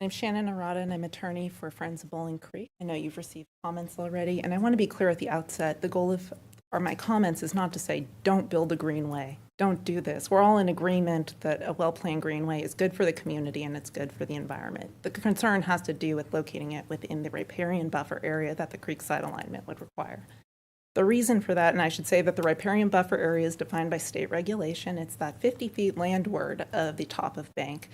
I'm Shannon Arata, and I'm attorney for Friends of Bowling Creek. I know you've received comments already, and I want to be clear at the outset. The goal of my comments is not to say, don't build a greenway. Don't do this. We're all in agreement that a well-planned greenway is good for the community and it's good for the environment. The concern has to do with locating it within the riparian buffer area that the creekside alignment would require. The reason for that, and I should say that the riparian buffer area is defined by state regulation. It's that 50 feet landward of the top of bank.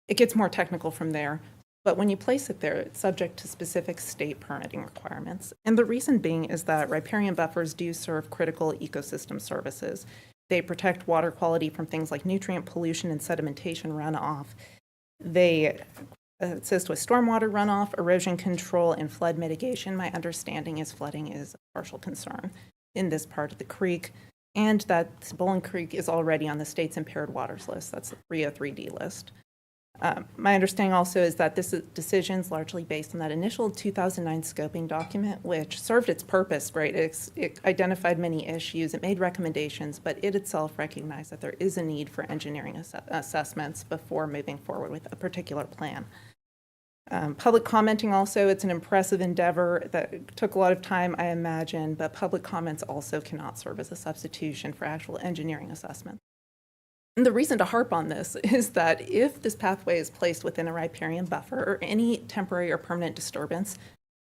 It gets more technical from there, but when you place it there, it's subject to specific state permitting requirements. And the reason being is that riparian buffers do serve critical ecosystem services. They protect water quality from things like nutrient pollution and sedimentation runoff. They assist with stormwater runoff, erosion control, and flood mitigation. My understanding is flooding is a partial concern in this part of the creek, and that Bowling Creek is already on the state's impaired waters list. That's the 303D list. My understanding also is that this decision is largely based on that initial 2009 scoping document, which served its purpose, right? It identified many issues, it made recommendations, but it itself recognized that there is a need for engineering assessments before moving forward with a particular plan. Public commenting also, it's an impressive endeavor that took a lot of time, I imagine, but public comments also cannot serve as a substitution for actual engineering assessment. And the reason to harp on this is that if this pathway is placed within a riparian buffer or any temporary or permanent disturbance,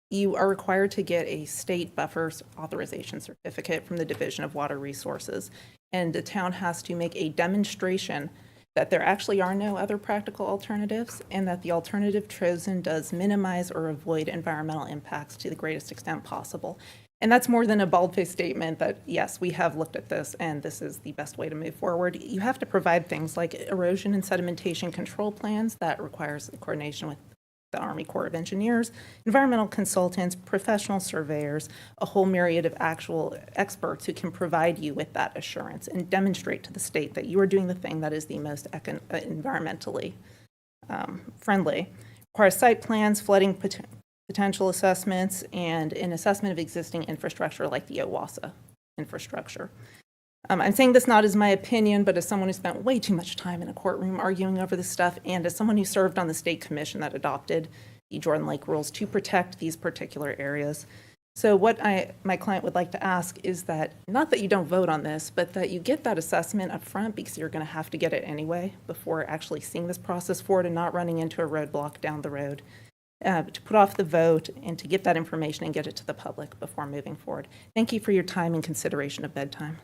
you are required to get a state buffer authorization certificate from the Division of Water Resources. And the town has to make a demonstration that there actually are no other practical alternatives and that the alternative chosen does minimize or avoid environmental impacts to the greatest extent possible. And that's more than a bald-faced statement that, yes, we have looked at this and this is the best way to move forward. You have to provide things like erosion and sedimentation control plans that requires coordination with the Army Corps of Engineers, environmental consultants, professional surveyors, a whole myriad of actual experts who can provide you with that assurance and demonstrate to the state that you are doing the thing that is the most environmentally friendly. Requires site plans, flooding potential assessments, and an assessment of existing infrastructure like the OWASA infrastructure. I'm saying this not as my opinion, but as someone who spent way too much time in a courtroom arguing over this stuff, and as someone who served on the state commission that adopted the Jordan Lake rules to protect these particular areas. So what my client would like to ask is that, not that you don't vote on this, but that you get that assessment up front because you're going to have to get it anyway before actually seeing this process forward and not running into a roadblock down the road. To put off the vote and to get that information and get it to the public before moving forward. Thank you for your time and consideration of bedtime.